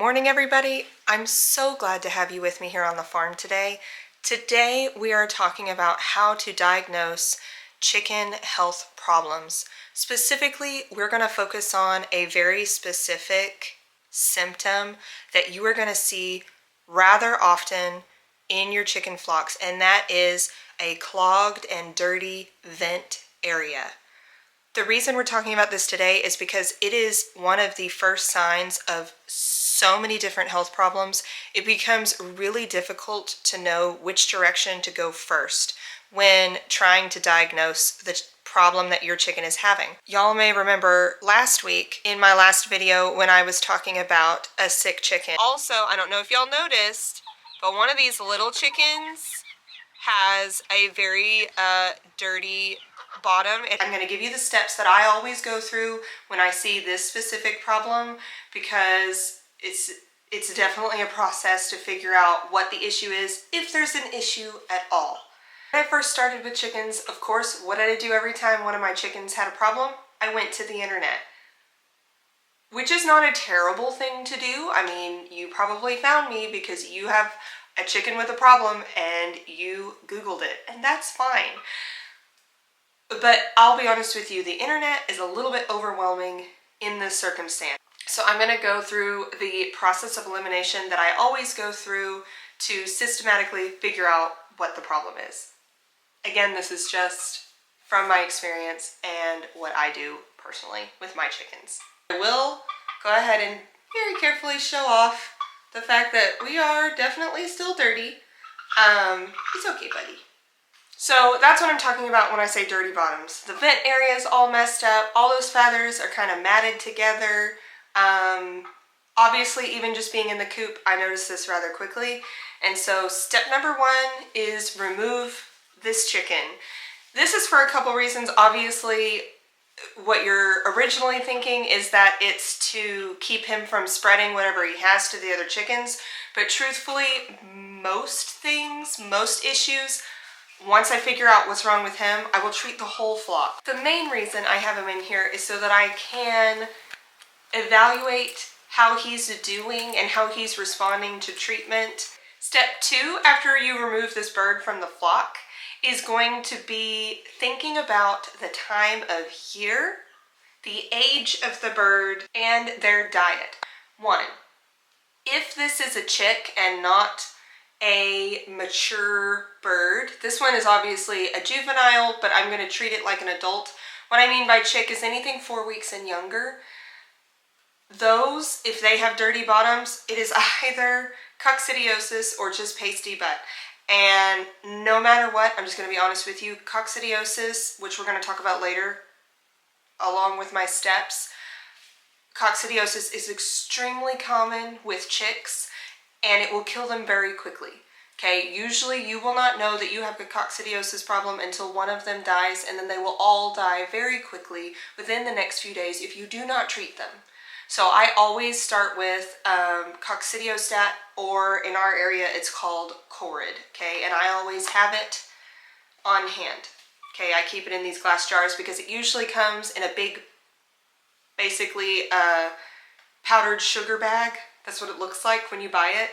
morning, everybody. I'm so glad to have you with me here on the farm today. Today, we are talking about how to diagnose chicken health problems. Specifically, we're going to focus on a very specific symptom that you are going to see rather often in your chicken flocks, and that is a clogged and dirty vent area. The reason we're talking about this today is because it is one of the first signs of so many different health problems. It becomes really difficult to know which direction to go first when trying to diagnose the problem that your chicken is having. Y'all may remember last week in my last video when I was talking about a sick chicken. Also, I don't know if y'all noticed, but one of these little chickens has a very dirty bottom. And I'm going to give you the steps that I always go through when I see this specific problem, because it's definitely a process to figure out what the issue is, if there's an issue at all. When I first started with chickens, of course, what did I do every time one of my chickens had a problem? I went to the internet. Which is not a terrible thing to do. I mean, you probably found me because you have a chicken with a problem and you Googled it, and that's fine. But I'll be honest with you, the internet is a little bit overwhelming in this circumstance. So I'm going to go through the process of elimination that I always go through to systematically figure out what the problem is. Again, this is just from my experience and what I do personally with my chickens. I will go ahead and very carefully show off the fact that we are definitely still dirty. It's okay, buddy. So that's what I'm talking about when I say dirty bottoms. The vent area is all messed up. All those feathers are kind of matted together. Obviously, even just being in the coop, I noticed this rather quickly. And so step number one is remove this chicken. This is for a couple reasons. Obviously, what you're originally thinking is that it's to keep him from spreading whatever he has to the other chickens. But truthfully, most issues, once I figure out what's wrong with him, I will treat the whole flock. The main reason I have him in here is so that I can evaluate how he's doing and how he's responding to treatment. Step two, after you remove this bird from the flock, is going to be thinking about the time of year, the age of the bird, and their diet. One, if this is a chick and not a mature bird, this one is obviously a juvenile, but I'm going to treat it like an adult. What I mean by chick is anything 4 weeks and younger. Those, if they have dirty bottoms, it is either coccidiosis or just pasty butt. And no matter what, I'm just going to be honest with you, coccidiosis, which we're going to talk about later, along with my steps, coccidiosis is extremely common with chicks, and it will kill them very quickly. Okay, usually you will not know that you have a coccidiosis problem until one of them dies, and then they will all die very quickly within the next few days if you do not treat them. So I always start with coccidiostat, or in our area it's called Corid, okay? And I always have it on hand, okay? I keep it in these glass jars because it usually comes in a big, basically powdered sugar bag. That's what it looks like when you buy it,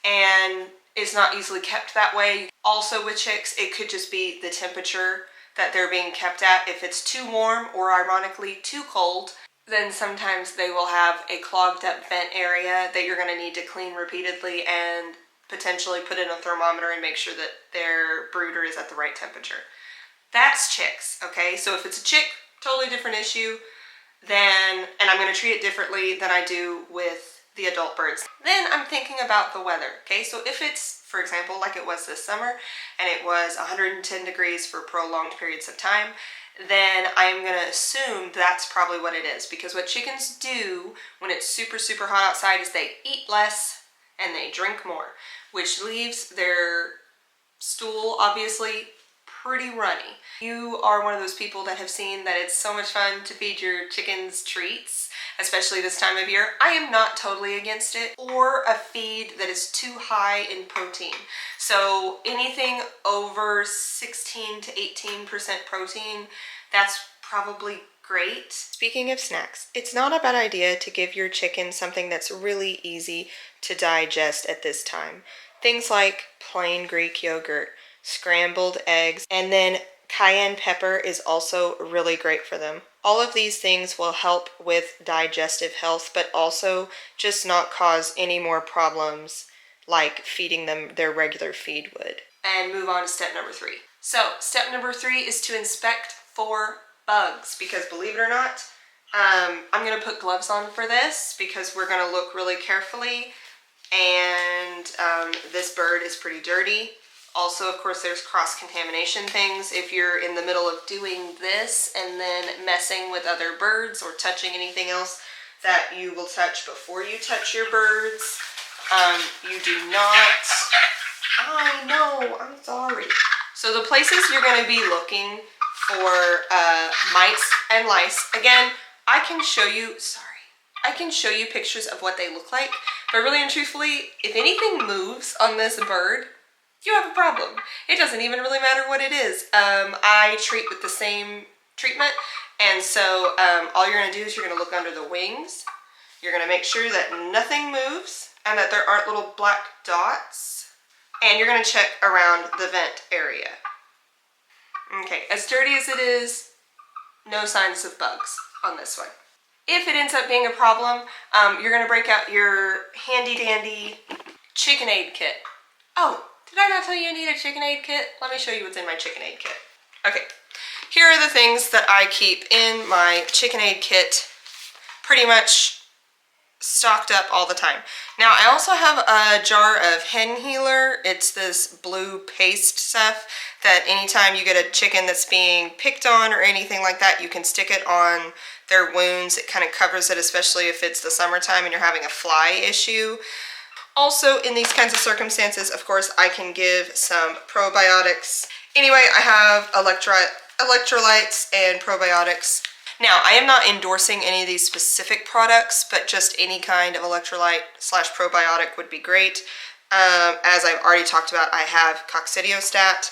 and it's not easily kept that way. Also with chicks, it could just be the temperature that they're being kept at. If it's too warm or ironically too cold, then sometimes they will have a clogged up vent area that you're going to need to clean repeatedly and potentially put in a thermometer and make sure that their brooder is at the right temperature. That's chicks, okay? So if it's a chick, totally different issue, and I'm going to treat it differently than I do with the adult birds. Then I'm thinking about the weather, okay? So if it's, for example, like it was this summer, and it was 110 degrees for prolonged periods of time, then I'm going to assume that's probably what it is. Because what chickens do when it's super, super hot outside is they eat less and they drink more, which leaves their stool obviously pretty runny. You are one of those people that have seen that it's so much fun to feed your chickens treats, especially this time of year. I am not totally against it, or a feed that is too high in protein. So anything over 16 to 18% protein, that's probably great. Speaking of snacks, it's not a bad idea to give your chicken something that's really easy to digest at this time. Things like plain Greek yogurt, scrambled eggs, and then cayenne pepper is also really great for them. All of these things will help with digestive health, but also just not cause any more problems like feeding them their regular feed would. And move on to step number 3. So step number 3 is to inspect for bugs, because believe it or not, I'm going to put gloves on for this because we're going to look really carefully, and this bird is pretty dirty. Also, of course, there's cross-contamination things. If you're in the middle of doing this and then messing with other birds or touching anything else that you will touch before you touch your birds, you do not... I know, I'm sorry. So the places you're going to be looking for mites and lice, again, I can show you pictures of what they look like, but really and truthfully, if anything moves on this bird, you have a problem. It doesn't even really matter what it is. I treat with the same treatment, and so all you're going to do is you're going to look under the wings. You're going to make sure that nothing moves and that there aren't little black dots, and you're going to check around the vent area. Okay, as dirty as it is, no signs of bugs on this one. If it ends up being a problem, you're going to break out your handy dandy ChickenAid kit. Oh, did I not tell you need a ChickenAid kit? Let me show you what's in my ChickenAid kit. Okay, here are the things that I keep in my ChickenAid kit, pretty much stocked up all the time. Now, I also have a jar of hen healer. It's this blue paste stuff that anytime you get a chicken that's being picked on or anything like that, you can stick it on their wounds. It kind of covers it, especially if it's the summertime and you're having a fly issue. Also, in these kinds of circumstances, of course, I can give some probiotics. Anyway, I have electrolytes and probiotics. Now, I am not endorsing any of these specific products, but just any kind of electrolyte/probiotic would be great. As I've already talked about, I have coccidiosis.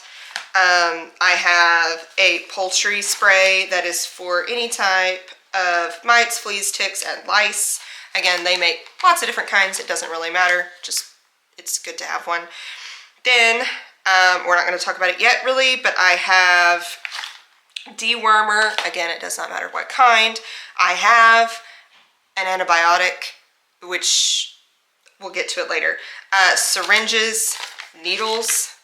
I have a poultry spray that is for any type of mites, fleas, ticks, and lice. Again, they make lots of different kinds. It doesn't really matter. Just, it's good to have one. Then, we're not going to talk about it yet, really, but I have dewormer. Again, it does not matter what kind. I have an antibiotic, which we'll get to it later. Syringes, needles,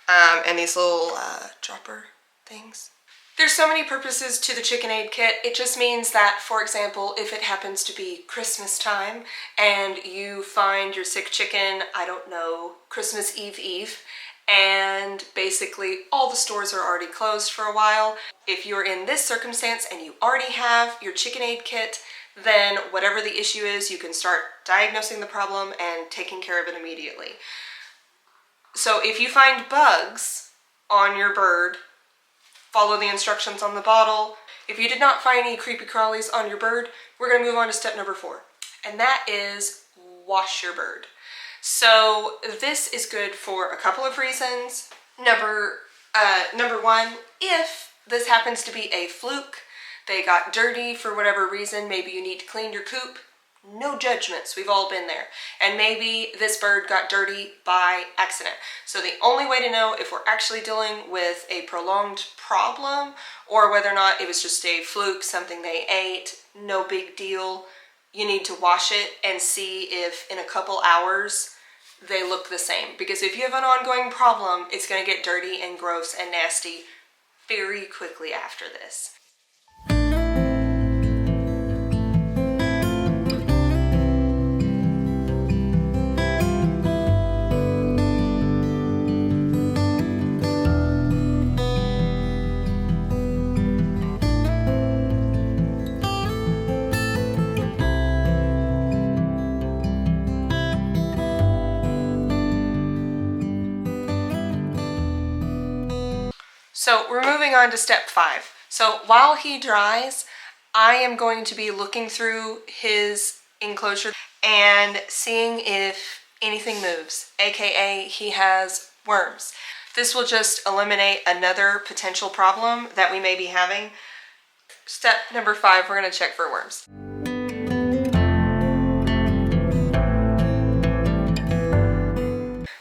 and these little dropper things. There's so many purposes to the ChickenAid kit. It just means that, for example, if it happens to be Christmas time and you find your sick chicken, I don't know, Christmas Eve, and basically all the stores are already closed for a while. If you're in this circumstance and you already have your ChickenAid kit, then whatever the issue is, you can start diagnosing the problem and taking care of it immediately. So if you find bugs on your bird, follow the instructions on the bottle. If you did not find any creepy crawlies on your bird, we're going to move on to step number 4, and that is wash your bird. So this is good for a couple of reasons. Number 1, if this happens to be a fluke, they got dirty for whatever reason, maybe you need to clean your coop, no judgments, we've all been there. And maybe this bird got dirty by accident. So the only way to know if we're actually dealing with a prolonged problem or whether or not it was just a fluke, something they ate, no big deal, you need to wash it and see if in a couple hours they look the same. Because if you have an ongoing problem, it's going to get dirty and gross and nasty very quickly after this. So we're moving on to step 5. So while he dries, I am going to be looking through his enclosure and seeing if anything moves, aka he has worms. This will just eliminate another potential problem that we may be having. Step number 5, we're gonna check for worms.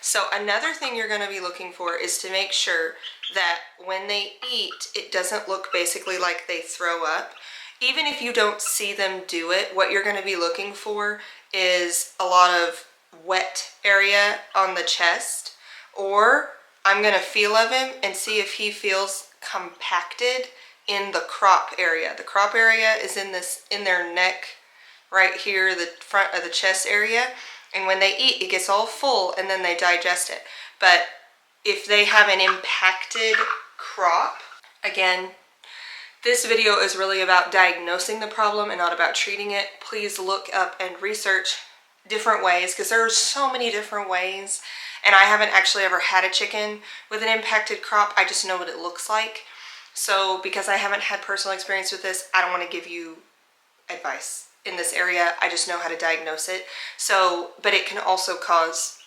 So another thing you're going to be looking for is to make sure that when they eat, it doesn't look basically like they throw up. Even if you don't see them do it, what you're going to be looking for is a lot of wet area on the chest, or I'm going to feel of him and see if he feels compacted in the crop area. The crop area is in their neck right here, the front of the chest area. And when they eat, it gets all full and then they digest it. But if they have an impacted crop, again, this video is really about diagnosing the problem and not about treating it. Please look up and research different ways, because there are so many different ways. And I haven't actually ever had a chicken with an impacted crop. I just know what it looks like. So because I haven't had personal experience with this, I don't want to give you advice in this area. I just know how to diagnose it. So, but it can also cause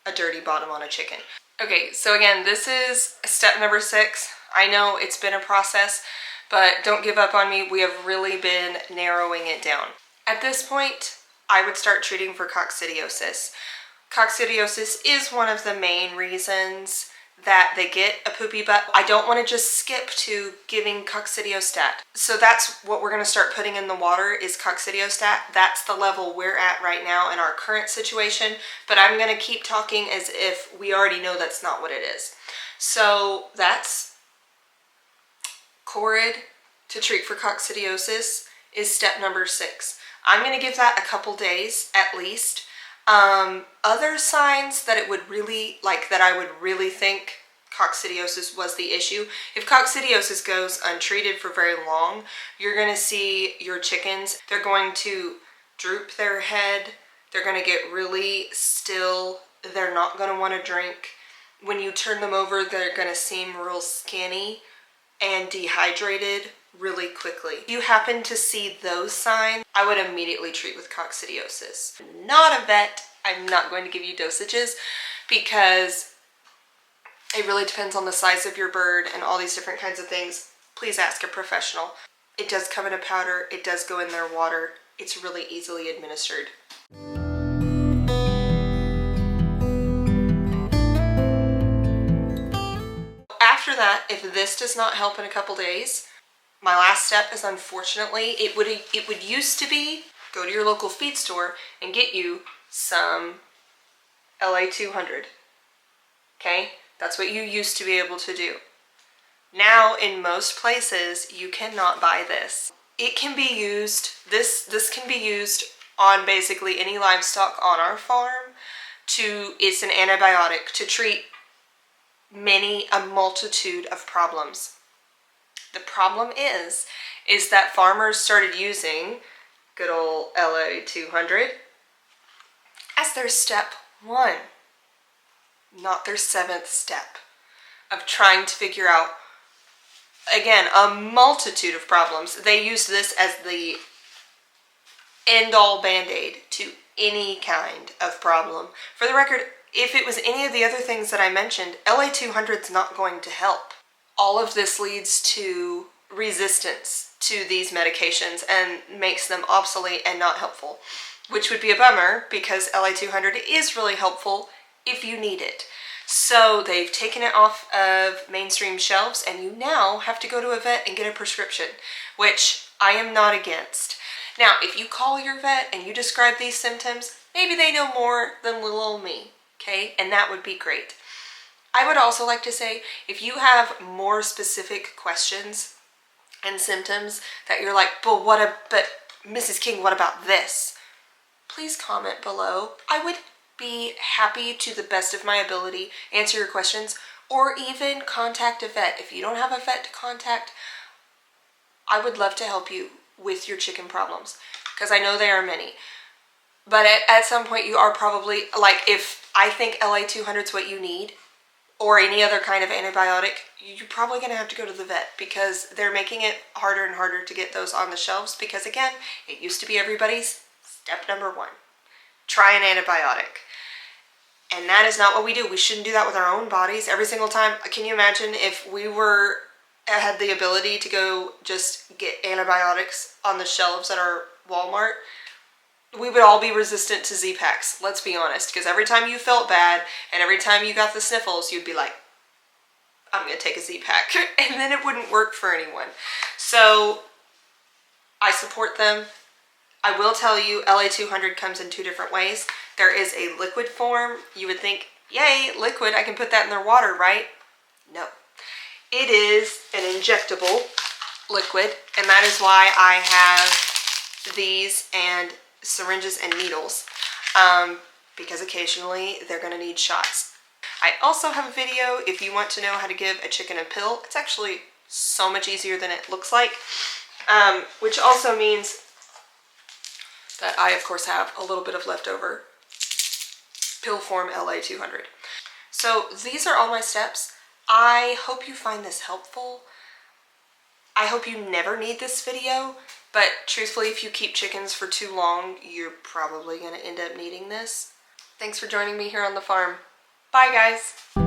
a dirty bottom on a chicken. Okay, so again, this is step number 6. I know it's been a process, but don't give up on me. We have really been narrowing it down. At this point, I would start treating for coccidiosis. Coccidiosis is one of the main reasons that they get a poopy butt. I don't want to just skip to giving coccidiostat. So that's what we're going to start putting in the water, is coccidiostat. That's the level we're at right now in our current situation, but I'm going to keep talking as if we already know that's not what it is. So that's Corid to treat for coccidiosis is step number 6. I'm going to give that a couple days at least. Other signs that it would really, that I would really think coccidiosis was the issue. If coccidiosis goes untreated for very long, you're going to see your chickens, they're going to droop their head, they're going to get really still, they're not going to want to drink. When you turn them over, they're going to seem real skinny and dehydrated really quickly. If you happen to see those signs, I would immediately treat with coccidiosis. I'm not a vet. I'm not going to give you dosages because it really depends on the size of your bird and all these different kinds of things. Please ask a professional. It does come in a powder. It does go in their water. It's really easily administered. After that, if this does not help in a couple days, my last step is, unfortunately, it would used to be go to your local feed store and get you some LA200. Okay? That's what you used to be able to do. Now, in most places, you cannot buy this. It can be used, this can be used on basically any livestock on our farm. It's an antibiotic to treat a multitude of problems. The problem is that farmers started using good old LA200 as their step 1, not their 7th step of trying to figure out, again, a multitude of problems. They used this as the end-all band-aid to any kind of problem. For the record, if it was any of the other things that I mentioned, LA200 is not going to help. All of this leads to resistance to these medications and makes them obsolete and not helpful, which would be a bummer because LA200 is really helpful if you need it. So they've taken it off of mainstream shelves and you now have to go to a vet and get a prescription, which I am not against. Now, if you call your vet and you describe these symptoms, maybe they know more than little old me, okay? And that would be great. I would also like to say, if you have more specific questions and symptoms that you're like, but Mrs. King, what about this? Please comment below. I would be happy to the best of my ability answer your questions, or even contact a vet. If you don't have a vet to contact, I would love to help you with your chicken problems, because I know there are many. But at some point you are probably, if I think LA200 is what you need, or any other kind of antibiotic, you're probably going to have to go to the vet, because they're making it harder and harder to get those on the shelves, because again, it used to be everybody's step number 1. Try an antibiotic. And that is not what we do. We shouldn't do that with our own bodies every single time. Can you imagine if we were had the ability to go just get antibiotics on the shelves at our Walmart, we would all be resistant to Z-Paks, let's be honest, because every time you felt bad and every time you got the sniffles, you'd be like, I'm going to take a Z-Pak, and then it wouldn't work for anyone. So I support them. I will tell you, LA200 comes in 2 different ways. There is a liquid form. You would think, yay, liquid, I can put that in their water, right? No. It is an injectable liquid, and that is why I have these and syringes and needles, because occasionally they're going to need shots. I also have a video if you want to know how to give a chicken a pill. It's actually so much easier than it looks like, which also means that I, of course, have a little bit of leftover pill form LA200. So these are all my steps. I hope you find this helpful. I hope you never need this video, but truthfully, if you keep chickens for too long, you're probably going to end up needing this. Thanks for joining me here on the farm. Bye, guys.